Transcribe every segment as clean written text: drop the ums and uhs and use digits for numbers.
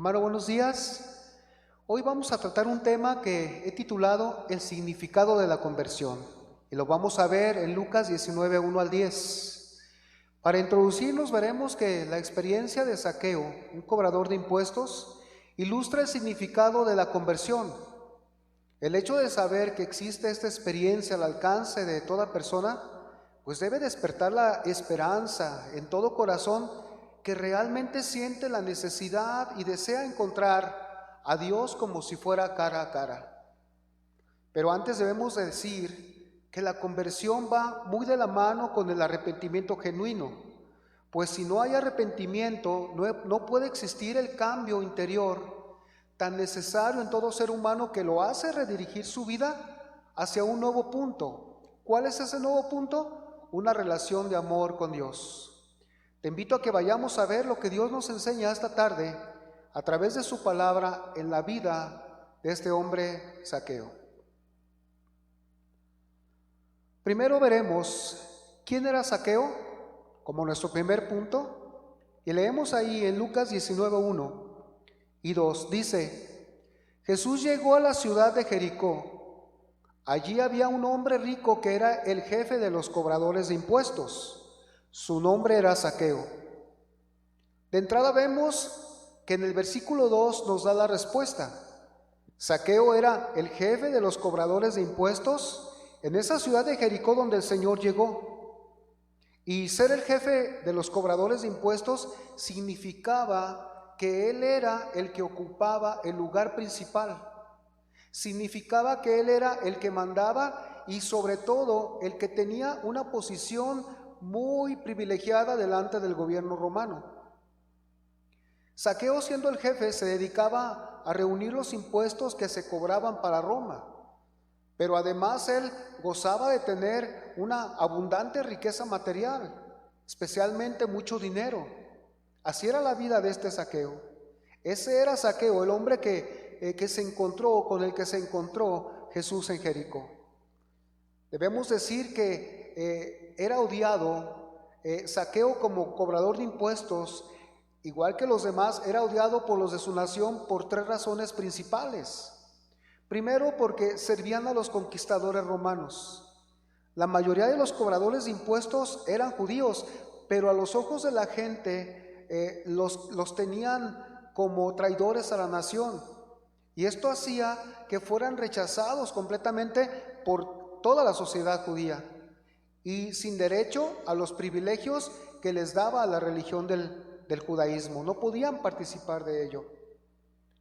Hermano, buenos días. Hoy vamos a tratar un tema que he titulado El significado de la conversión. Y lo vamos a ver en Lucas 19, 1 al 10. Para introducirnos veremos que la experiencia de Zaqueo, un cobrador de impuestos, ilustra el significado de la conversión. El hecho de saber que existe esta experiencia al alcance de toda persona, pues debe despertar la esperanza en todo corazón que realmente siente la necesidad y desea encontrar a Dios como si fuera cara a cara. Pero antes debemos decir que la conversión va muy de la mano con el arrepentimiento genuino, pues si no hay arrepentimiento, no puede existir el cambio interior tan necesario en todo ser humano que lo hace redirigir su vida hacia un nuevo punto. ¿Cuál es ese nuevo punto? Una relación de amor con Dios. Te invito a que vayamos a ver lo que Dios nos enseña esta tarde a través de su palabra en la vida de este hombre Zaqueo. Primero veremos quién era Zaqueo como nuestro primer punto y leemos ahí en Lucas 19, 1 y 2. Dice: Jesús llegó a la ciudad de Jericó. Allí había un hombre rico que era el jefe de los cobradores de impuestos. Su nombre era Zaqueo. De entrada vemos que en el versículo 2 nos da la respuesta. Zaqueo era el jefe de los cobradores de impuestos en esa ciudad de Jericó donde el Señor llegó. Y ser el jefe de los cobradores de impuestos significaba que él era el que ocupaba el lugar principal. Significaba que él era el que mandaba y sobre todo el que tenía una posición muy privilegiada delante del gobierno romano. Zaqueo, siendo el jefe, se dedicaba a reunir los impuestos que se cobraban para Roma, pero además él gozaba de tener una abundante riqueza material, especialmente mucho dinero. Así era la vida de este Zaqueo. Ese era Zaqueo, el hombre que se encontró, con el que se encontró Jesús en Jericó. Debemos decir que era odiado. Zaqueo, como cobrador de impuestos, igual que los demás, era odiado por los de su nación por tres razones principales. Primero, porque servían a los conquistadores romanos. La mayoría de los cobradores de impuestos eran judíos, pero a los ojos de la gente los tenían como traidores a la nación. Y esto hacía que fueran rechazados completamente por toda la sociedad judía y sin derecho a los privilegios que les daba la religión del judaísmo. No podían participar de ello.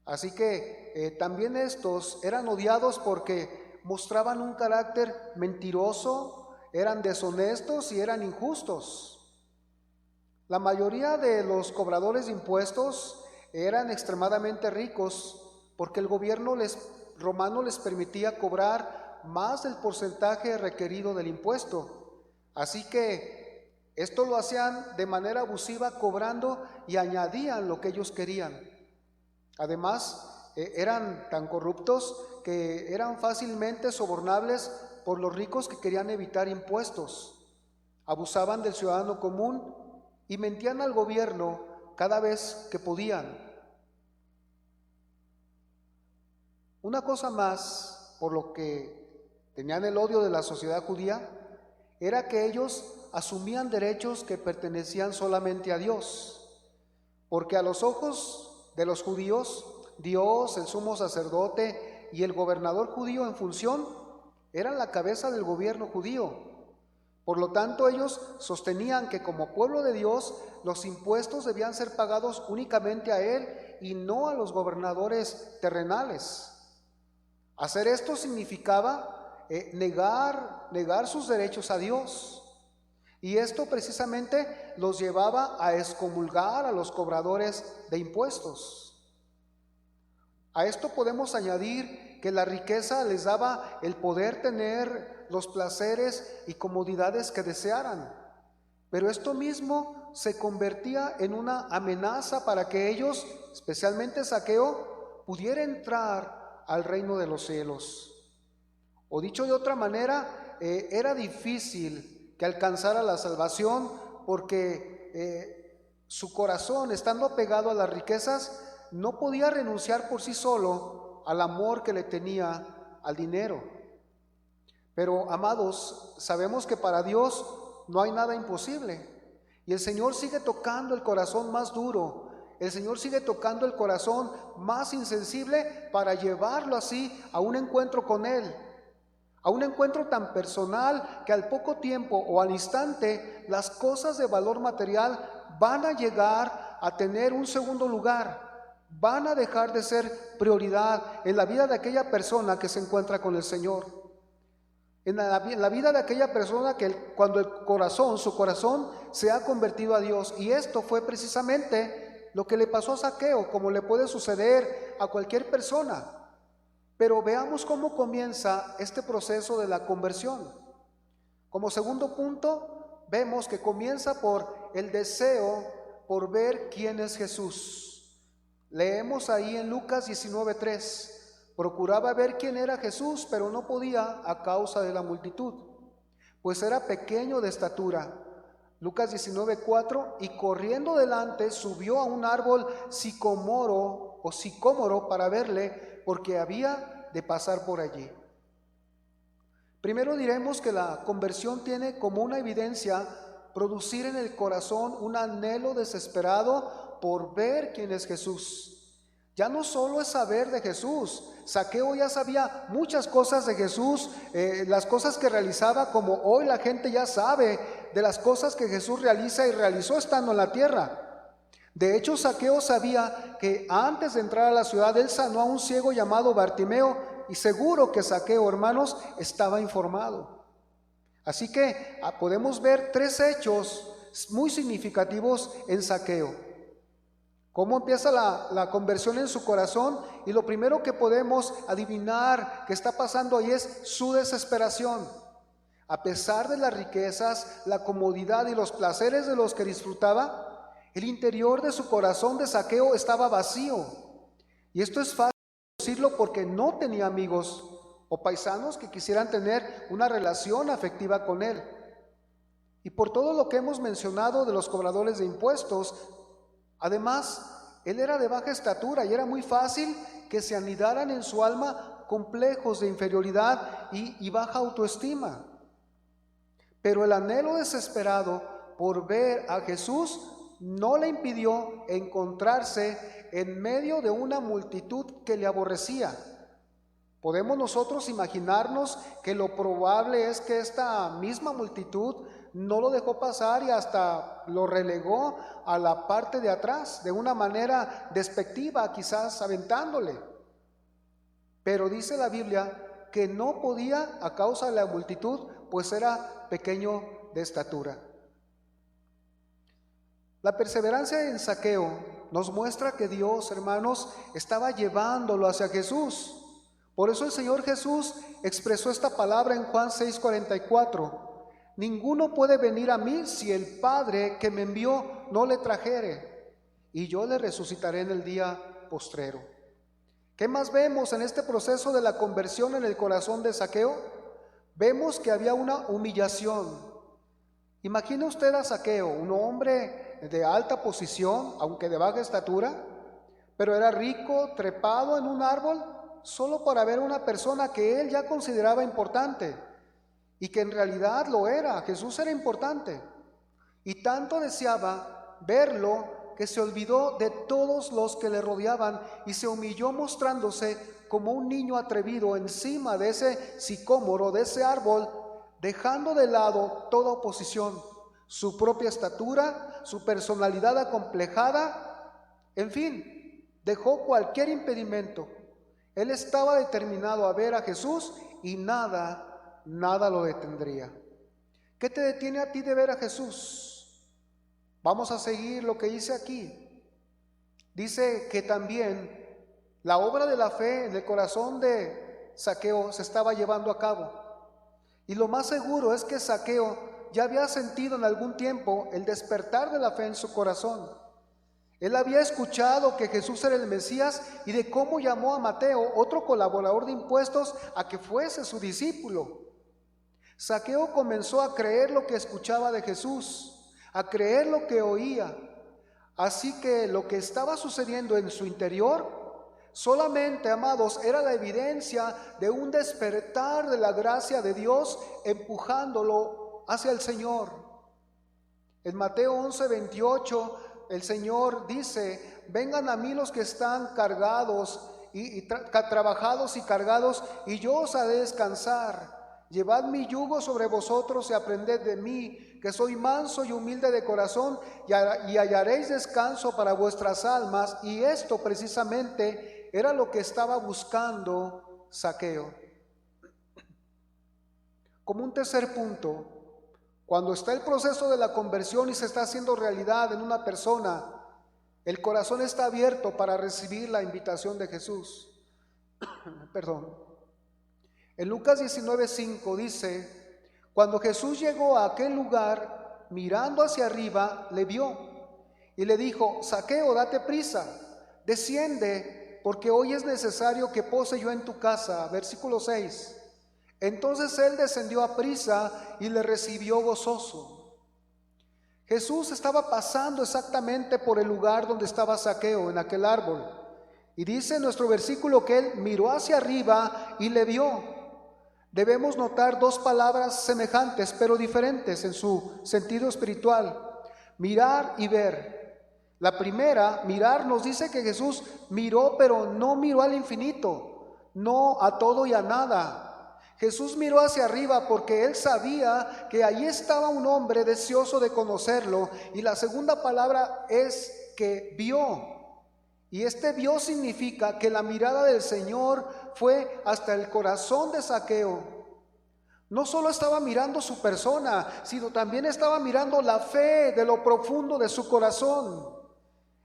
Así que también estos eran odiados porque mostraban un carácter mentiroso, eran deshonestos y eran injustos. La mayoría de los cobradores de impuestos eran extremadamente ricos porque el gobierno romano les permitía cobrar más del porcentaje requerido del impuesto. Así que esto lo hacían de manera abusiva, cobrando y añadían lo que ellos querían. Además, eran tan corruptos que eran fácilmente sobornables por los ricos que querían evitar impuestos. Abusaban del ciudadano común y mentían al gobierno cada vez que podían. Una cosa más por lo que tenían el odio de la sociedad judía era que ellos asumían derechos que pertenecían solamente a Dios, porque a los ojos de los judíos, Dios, el sumo sacerdote y el gobernador judío en función eran la cabeza del gobierno judío. Por lo tanto, ellos sostenían que como pueblo de Dios, los impuestos debían ser pagados únicamente a Él y no a los gobernadores terrenales. Hacer esto significaba negar sus derechos a Dios. Y esto precisamente los llevaba a excomulgar a los cobradores de impuestos. A esto podemos añadir que la riqueza les daba el poder tener los placeres y comodidades que desearan. Pero esto mismo se convertía en una amenaza para que ellos, especialmente Zaqueo, pudiera entrar al reino de los cielos. O dicho de otra manera, era difícil que alcanzara la salvación porque su corazón, estando apegado a las riquezas, no podía renunciar por sí solo al amor que le tenía al dinero. Pero, amados, sabemos que para Dios no hay nada imposible. Y el Señor sigue tocando el corazón más duro. El Señor sigue tocando el corazón más insensible para llevarlo así a un encuentro con Él. A un encuentro tan personal que al poco tiempo o al instante las cosas de valor material van a llegar a tener un segundo lugar. Van a dejar de ser prioridad en la vida de aquella persona que se encuentra con el Señor. En la vida de aquella persona que cuando su corazón se ha convertido a Dios. Y esto fue precisamente lo que le pasó a Zaqueo, como le puede suceder a cualquier persona. Pero veamos cómo comienza este proceso de la conversión. Como segundo punto, vemos que comienza por el deseo por ver quién es Jesús. Leemos ahí en Lucas 19:3. Procuraba ver quién era Jesús, pero no podía a causa de la multitud, pues era pequeño de estatura. Lucas 19:4, y corriendo delante subió a un árbol sicómoro para verle, porque había de pasar por allí. Primero diremos que la conversión tiene como una evidencia producir en el corazón un anhelo desesperado por ver quién es Jesús. Ya no solo es saber de Jesús. Zaqueo ya sabía muchas cosas de Jesús, las cosas que realizaba, como hoy la gente ya sabe de las cosas que Jesús realiza y realizó estando en la tierra. De hecho, Zaqueo sabía que antes de entrar a la ciudad, él sanó a un ciego llamado Bartimeo, y seguro que Zaqueo, hermanos, estaba informado. Así que podemos ver tres hechos muy significativos en Zaqueo. Cómo empieza la conversión en su corazón, y lo primero que podemos adivinar que está pasando ahí es su desesperación. A pesar de las riquezas, la comodidad y los placeres de los que disfrutaba, el interior de su corazón de Zaqueo estaba vacío. Y esto es fácil decirlo porque no tenía amigos o paisanos que quisieran tener una relación afectiva con él. Y por todo lo que hemos mencionado de los cobradores de impuestos, además, él era de baja estatura y era muy fácil que se anidaran en su alma complejos de inferioridad y baja autoestima. Pero el anhelo desesperado por ver a Jesús no le impidió encontrarse en medio de una multitud que le aborrecía. Podemos nosotros imaginarnos que lo probable es que esta misma multitud no lo dejó pasar y hasta lo relegó a la parte de atrás, de una manera despectiva, quizás aventándole. Pero dice la Biblia que no podía a causa de la multitud, pues era pequeño de estatura. La perseverancia en Zaqueo nos muestra que Dios, hermanos, estaba llevándolo hacia Jesús. Por eso el Señor Jesús expresó esta palabra en Juan 6:44. Ninguno puede venir a mí si el Padre que me envió no le trajere, y yo le resucitaré en el día postrero. ¿Qué más vemos en este proceso de la conversión en el corazón de Zaqueo? Vemos que había una humillación. Imagine usted a Zaqueo, un hombre de alta posición, aunque de baja estatura, pero era rico, trepado en un árbol, solo para ver a una persona que él ya consideraba importante. Y que en realidad lo era. Jesús era importante. Y tanto deseaba verlo que se olvidó de todos los que le rodeaban y se humilló mostrándose como un niño atrevido encima de ese sicómoro, de ese árbol, dejando de lado toda oposición, su propia estatura, su personalidad acomplejada, en fin, dejó cualquier impedimento. Él estaba determinado a ver a Jesús y nada lo detendría. ¿Qué te detiene a ti de ver a Jesús? Vamos a seguir lo que dice aquí. Dice que también la obra de la fe en el corazón de Zaqueo se estaba llevando a cabo. Y lo más seguro es que Zaqueo ya había sentido en algún tiempo el despertar de la fe en su corazón. Él había escuchado que Jesús era el Mesías y de cómo llamó a Mateo, otro colaborador de impuestos, a que fuese su discípulo. Zaqueo comenzó a creer lo que escuchaba de Jesús, a creer lo que oía, Así que lo que estaba sucediendo en su interior solamente, amados, era la evidencia de un despertar de la gracia de Dios empujándolo hacia el Señor. En Mateo 11:28 el Señor dice: vengan a mí los que están cargados trabajados y cargados, y yo os haré descansar. Llevad mi yugo sobre vosotros y aprended de mí, que soy manso y humilde de corazón, y hallaréis descanso para vuestras almas. Y esto precisamente era lo que estaba buscando Zaqueo. Como un tercer punto, cuando está el proceso de la conversión y se está haciendo realidad en una persona, el corazón está abierto para recibir la invitación de Jesús. Perdón. En Lucas 19:5 dice: cuando Jesús llegó a aquel lugar, mirando hacia arriba, le vio y le dijo: Zaqueo, date prisa, desciende, porque hoy es necesario que pose yo en tu casa. Versículo 6. Entonces él descendió a prisa y le recibió gozoso. Jesús estaba pasando exactamente por el lugar donde estaba Zaqueo, en aquel árbol. Y dice en nuestro versículo que él miró hacia arriba y le vio. Debemos notar dos palabras semejantes pero diferentes en su sentido espiritual: mirar y ver. La primera, mirar, nos dice que Jesús miró, pero no miró al infinito, no a todo y a nada. Jesús miró hacia arriba porque él sabía que allí estaba un hombre deseoso de conocerlo. Y la segunda palabra es que vio. Y este vio significa que la mirada del Señor fue hasta el corazón de Zaqueo. No solo estaba mirando su persona, sino también estaba mirando la fe de lo profundo de su corazón.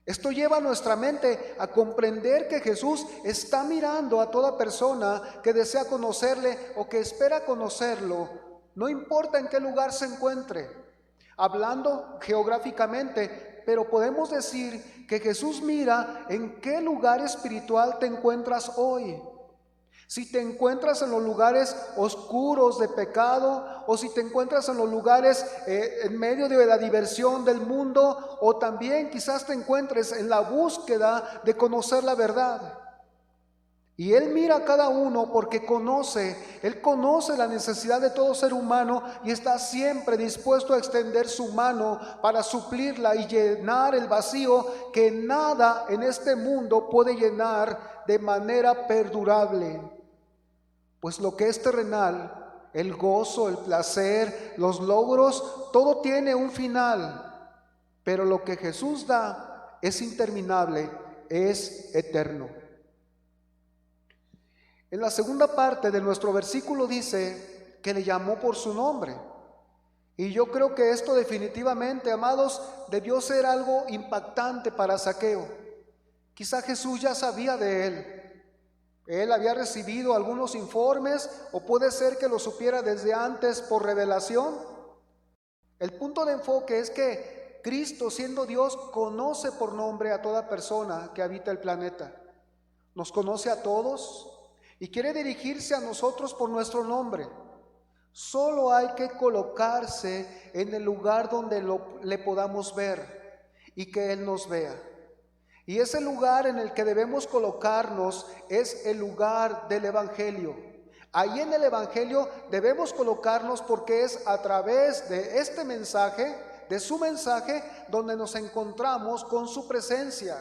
Esto lleva a nuestra mente a comprender que Jesús está mirando a toda persona que desea conocerle o que espera conocerlo, no importa en qué lugar se encuentre. Hablando geográficamente, pero podemos decir que Jesús mira en qué lugar espiritual te encuentras hoy. Si te encuentras en los lugares oscuros de pecado, o si te encuentras en los lugares en medio de la diversión del mundo, o también quizás te encuentres en la búsqueda de conocer la verdad. Y Él mira a cada uno porque Él conoce la necesidad de todo ser humano y está siempre dispuesto a extender su mano para suplirla y llenar el vacío que nada en este mundo puede llenar de manera perdurable. Pues lo que es terrenal, el gozo, el placer, los logros, todo tiene un final. Pero lo que Jesús da es interminable, es eterno. En la segunda parte de nuestro versículo dice que le llamó por su nombre. Y yo creo que esto definitivamente, amados, debió ser algo impactante para Zaqueo. Quizá Jesús ya sabía de él. Él había recibido algunos informes, o puede ser que lo supiera desde antes por revelación. El punto de enfoque es que Cristo, siendo Dios, conoce por nombre a toda persona que habita el planeta. Nos conoce a todos y quiere dirigirse a nosotros por nuestro nombre. Solo hay que colocarse en el lugar donde le podamos ver y que Él nos vea. Y ese lugar en el que debemos colocarnos es el lugar del Evangelio. Ahí en el Evangelio debemos colocarnos porque es a través de este mensaje, de su mensaje, donde nos encontramos con su presencia.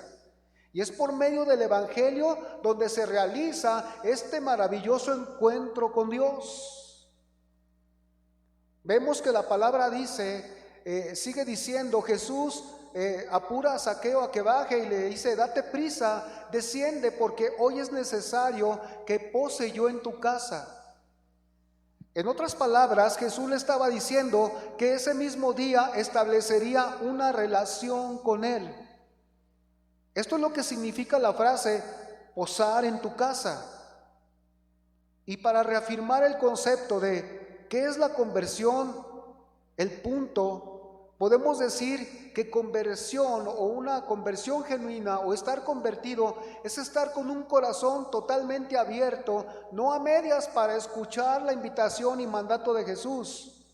Y es por medio del Evangelio donde se realiza este maravilloso encuentro con Dios. Vemos que la palabra dice, sigue diciendo, Jesús apura a Zaqueo a que baje y le dice: date prisa, desciende, porque hoy es necesario que pose yo en tu casa. En otras palabras, Jesús le estaba diciendo que ese mismo día establecería una relación con él. Esto es lo que significa la frase posar en tu casa. Y para reafirmar el concepto de qué es la conversión, el punto, podemos decir que conversión o una conversión genuina o estar convertido es estar con un corazón totalmente abierto, no a medias, para escuchar la invitación y mandato de Jesús,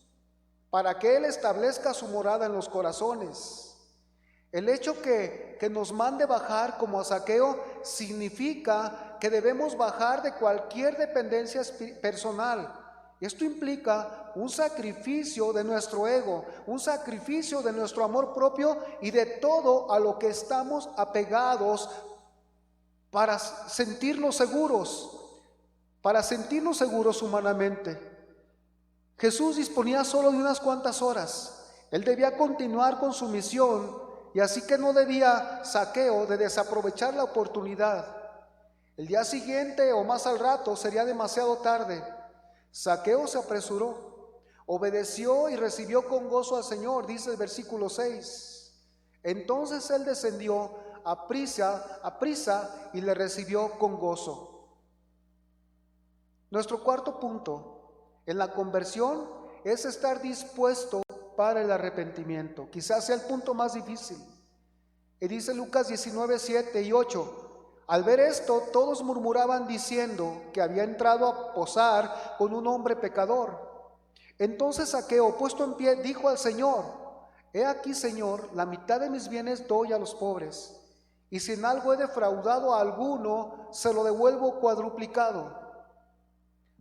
para que Él establezca su morada en los corazones. El hecho que nos mande bajar como a Zaqueo significa que debemos bajar de cualquier dependencia personal. Esto implica un sacrificio de nuestro ego, un sacrificio de nuestro amor propio y de todo a lo que estamos apegados para sentirnos seguros humanamente. Jesús disponía solo de unas cuantas horas. Él debía continuar con su misión y así que no debía Zaqueo de desaprovechar la oportunidad. El día siguiente o más al rato sería demasiado tarde. Zaqueo se apresuró, obedeció y recibió con gozo al Señor, dice el versículo 6. Entonces él descendió a prisa y le recibió con gozo. Nuestro cuarto punto en la conversión es estar dispuesto para el arrepentimiento. Quizás sea el punto más difícil. Y dice Lucas 19, 7 y 8. Al ver esto, todos murmuraban diciendo que había entrado a posar con un hombre pecador. Entonces Zaqueo, puesto en pie, dijo al Señor: He aquí, Señor, la mitad de mis bienes doy a los pobres, y si en algo he defraudado a alguno, se lo devuelvo cuadruplicado.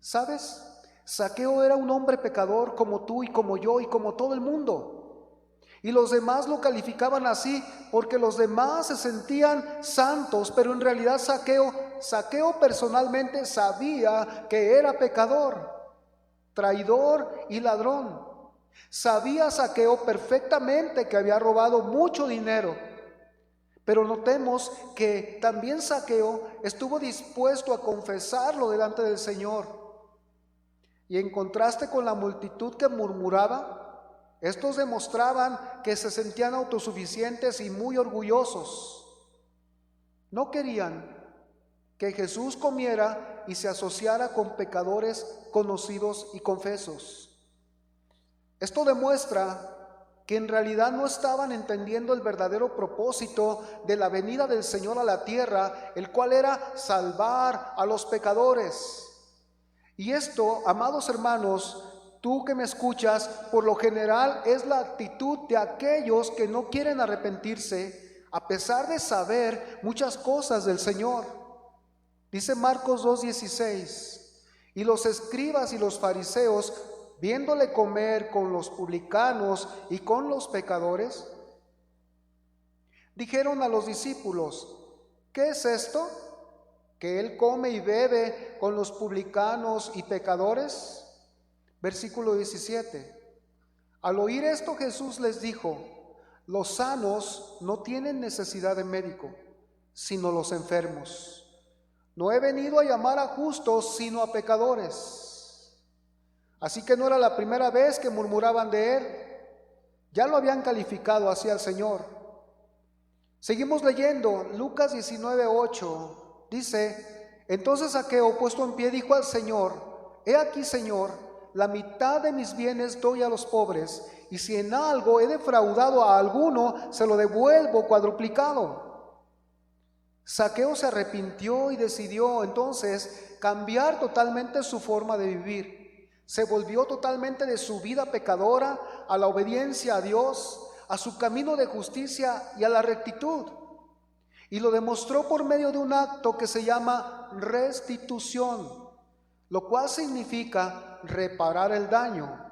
¿Sabes? Zaqueo era un hombre pecador como tú y como yo y como todo el mundo. Y los demás lo calificaban así porque los demás se sentían santos, pero en realidad Zaqueo personalmente sabía que era pecador, traidor y ladrón. Sabía Zaqueo perfectamente que había robado mucho dinero, pero notemos que también Zaqueo estuvo dispuesto a confesarlo delante del Señor. Y en contraste con la multitud que murmuraba, estos demostraban que se sentían autosuficientes y muy orgullosos. No querían que Jesús comiera y se asociara con pecadores conocidos y confesos. Esto demuestra que en realidad no estaban entendiendo el verdadero propósito de la venida del Señor a la tierra, el cual era salvar a los pecadores. Y esto, amados hermanos, tú que me escuchas, por lo general es la actitud de aquellos que no quieren arrepentirse, a pesar de saber muchas cosas del Señor. Dice Marcos 2:16, y los escribas y los fariseos, viéndole comer con los publicanos y con los pecadores, dijeron a los discípulos: ¿qué es esto? ¿Que él come y bebe con los publicanos y pecadores? Versículo 17. Al oír esto, Jesús les dijo: los sanos no tienen necesidad de médico, sino los enfermos. No he venido a llamar a justos, sino a pecadores. Así que no era la primera vez que murmuraban de él. Ya lo habían calificado así al Señor. Seguimos leyendo, Lucas 19:8. Dice: entonces Zaqueo, puesto en pie, dijo al Señor: He aquí, Señor, la mitad de mis bienes doy a los pobres, y si en algo he defraudado a alguno, se lo devuelvo cuadruplicado. Zaqueo se arrepintió y decidió entonces cambiar totalmente su forma de vivir. Se volvió totalmente de su vida pecadora a la obediencia a Dios, a su camino de justicia y a la rectitud. Y lo demostró por medio de un acto que se llama restitución, lo cual significa reparar el daño.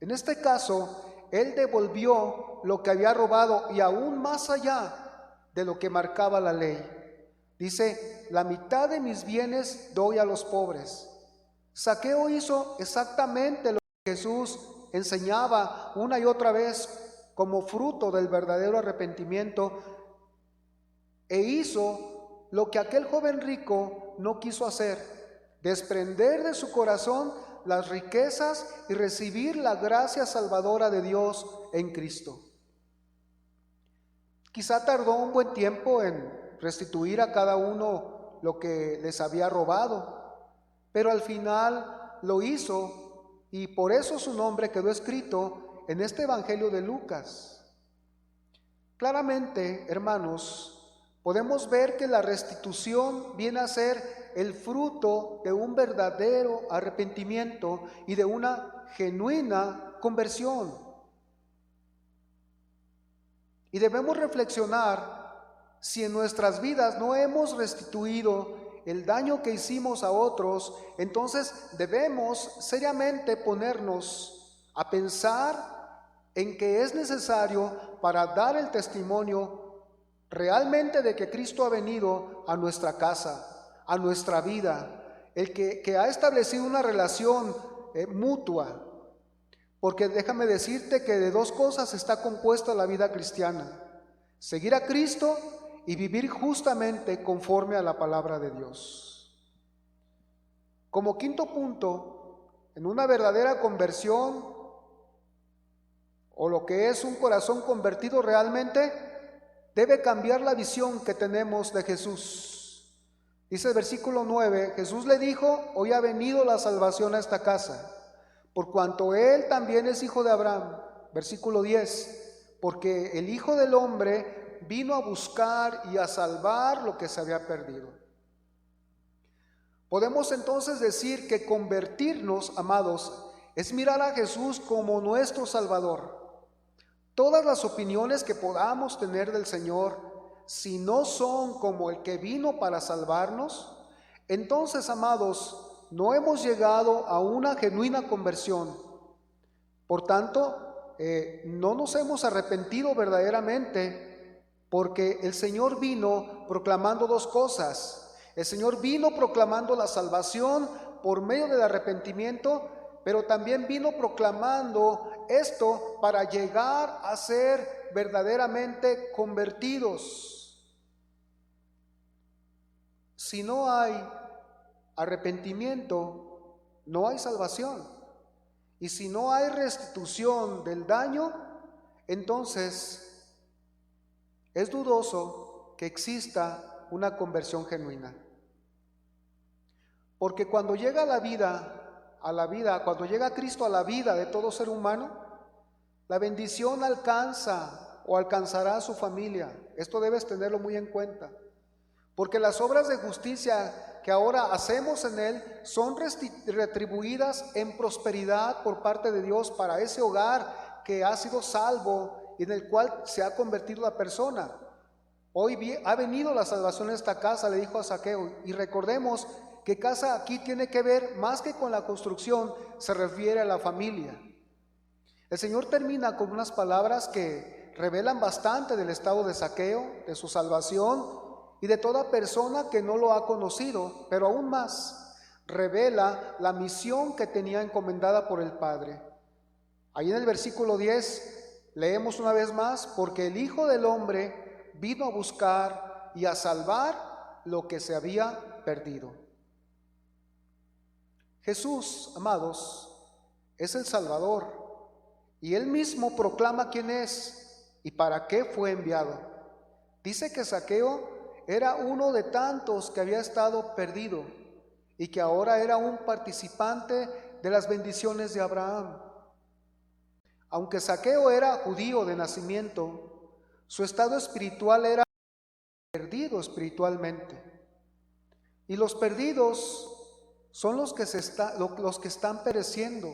En este caso, él devolvió lo que había robado y aún más allá de lo que marcaba la ley. Dice: la mitad de mis bienes doy a los pobres. Zaqueo hizo exactamente lo que Jesús enseñaba una y otra vez como fruto del verdadero arrepentimiento, e hizo lo que aquel joven rico no quiso hacer: desprender de su corazón las riquezas y recibir la gracia salvadora de Dios en Cristo. Quizá tardó un buen tiempo en restituir a cada uno lo que les había robado, pero al final lo hizo, y por eso su nombre quedó escrito en este Evangelio de Lucas. Claramente, hermanos, podemos ver que la restitución viene a ser el fruto de un verdadero arrepentimiento y de una genuina conversión. Y debemos reflexionar si en nuestras vidas no hemos restituido el daño que hicimos a otros. Entonces debemos seriamente ponernos a pensar en que es necesario para dar el testimonio realmente de que Cristo ha venido a nuestra casa, a nuestra vida, el que ha establecido una relación mutua. Porque déjame decirte que de dos cosas está compuesta la vida cristiana: seguir a Cristo y vivir justamente conforme a la palabra de Dios. Como quinto punto, en una verdadera conversión, o lo que es un corazón convertido realmente, debe cambiar la visión que tenemos de Jesús. Dice el versículo 9, Jesús le dijo: hoy ha venido la salvación a esta casa, por cuanto él también es hijo de Abraham. Versículo 10, porque el Hijo del Hombre vino a buscar y a salvar lo que se había perdido. Podemos entonces decir que convertirnos, amados, es mirar a Jesús como nuestro Salvador. Todas las opiniones que podamos tener del Señor, si no son como el que vino para salvarnos, entonces, amados, no hemos llegado a una genuina conversión. Por tanto, no nos hemos arrepentido verdaderamente, porque el Señor vino proclamando dos cosas. El Señor vino proclamando la salvación por medio del arrepentimiento, pero también vino proclamando esto para llegar a ser verdaderamente convertidos. Si no hay arrepentimiento, no hay salvación. Y si no hay restitución del daño, entonces es dudoso que exista una conversión genuina. Porque cuando llega cuando llega Cristo a la vida de todo ser humano, la bendición alcanza o alcanzará a su familia. Esto debes tenerlo muy en cuenta. Porque las obras de justicia que ahora hacemos en Él son retribuidas en prosperidad por parte de Dios para ese hogar que ha sido salvo y en el cual se ha convertido la persona. Hoy ha venido la salvación a esta casa, le dijo a Zaqueo, y recordemos que casa aquí tiene que ver más que con la construcción, se refiere a la familia. El Señor termina con unas palabras que revelan bastante del estado de Zaqueo, de su salvación y de toda persona que no lo ha conocido, pero aún más revela la misión que tenía encomendada por el Padre. Ahí en el versículo 10 leemos una vez más: porque el Hijo del Hombre vino a buscar y a salvar lo que se había perdido. Jesús, amados, es el Salvador, y Él mismo proclama quién es y para qué fue enviado. Dice que Zaqueo era uno de tantos que había estado perdido y que ahora era un participante de las bendiciones de Abraham. Aunque Zaqueo era judío de nacimiento, su estado espiritual era perdido espiritualmente. Y los perdidos son los que están pereciendo,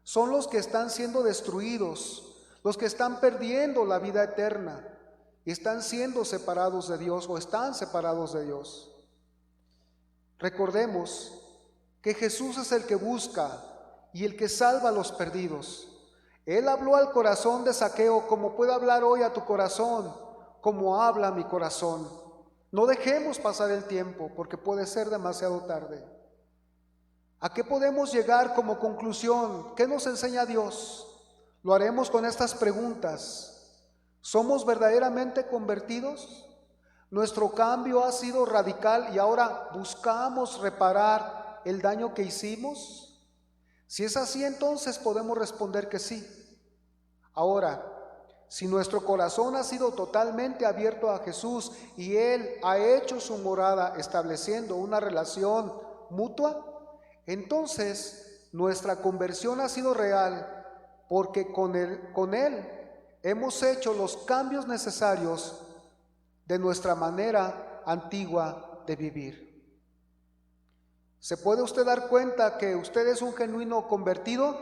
son los que están siendo destruidos, los que están perdiendo la vida eterna y están siendo separados de Dios o están separados de Dios. Recordemos que Jesús es el que busca y el que salva a los perdidos. Él habló al corazón de Zaqueo como puede hablar hoy a tu corazón, como habla mi corazón. No dejemos pasar el tiempo porque puede ser demasiado tarde. ¿A qué podemos llegar como conclusión? ¿Qué nos enseña Dios? Lo haremos con estas preguntas. ¿Somos verdaderamente convertidos? ¿Nuestro cambio ha sido radical y ahora buscamos reparar el daño que hicimos? Si es así, entonces podemos responder que sí. Ahora, si nuestro corazón ha sido totalmente abierto a Jesús y Él ha hecho su morada estableciendo una relación mutua, entonces nuestra conversión ha sido real, porque con Él hemos hecho los cambios necesarios de nuestra manera antigua de vivir. ¿Se puede usted dar cuenta que usted es un genuino convertido?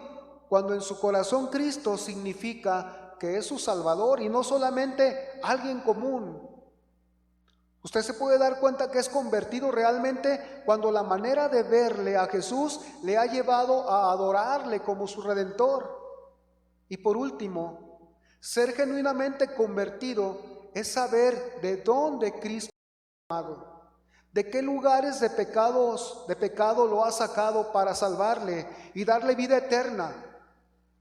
Cuando en su corazón Cristo significa que es su Salvador y no solamente alguien común. Usted se puede dar cuenta que es convertido realmente cuando la manera de verle a Jesús le ha llevado a adorarle como su Redentor. Y por último, ser genuinamente convertido es saber de dónde Cristo ha amado, de qué lugares de pecado lo ha sacado para salvarle y darle vida eterna.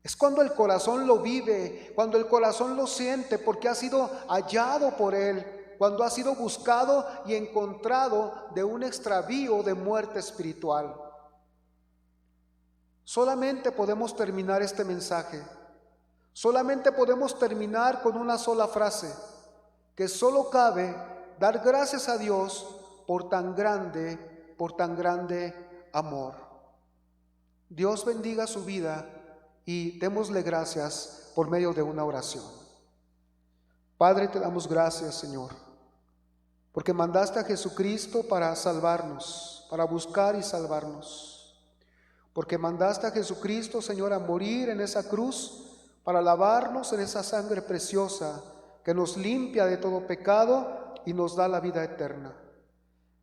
Es cuando el corazón lo vive, cuando el corazón lo siente, porque ha sido hallado por Él, cuando ha sido buscado y encontrado de un extravío de muerte espiritual. Solamente podemos terminar este mensaje, solamente podemos terminar con una sola frase, que solo cabe dar gracias a Dios por tan grande amor. Dios bendiga su vida y démosle gracias por medio de una oración. Padre, te damos gracias, Señor, porque mandaste a Jesucristo para salvarnos, para buscar y salvarnos. Porque mandaste a Jesucristo, Señor, a morir en esa cruz para lavarnos en esa sangre preciosa que nos limpia de todo pecado y nos da la vida eterna.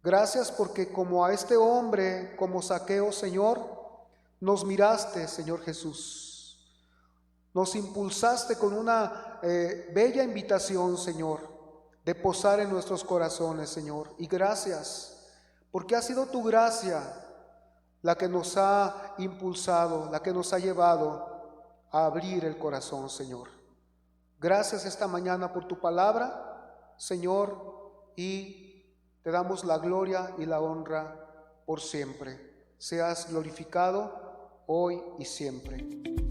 Gracias porque como a este hombre, como Zaqueo, Señor, nos miraste, Señor Jesús. Nos impulsaste con una bella invitación, Señor, de posar en nuestros corazones, Señor. Y gracias, porque ha sido tu gracia la que nos ha impulsado, la que nos ha llevado a abrir el corazón, Señor. Gracias esta mañana por tu palabra, Señor, y te damos la gloria y la honra por siempre. Seas glorificado hoy y siempre.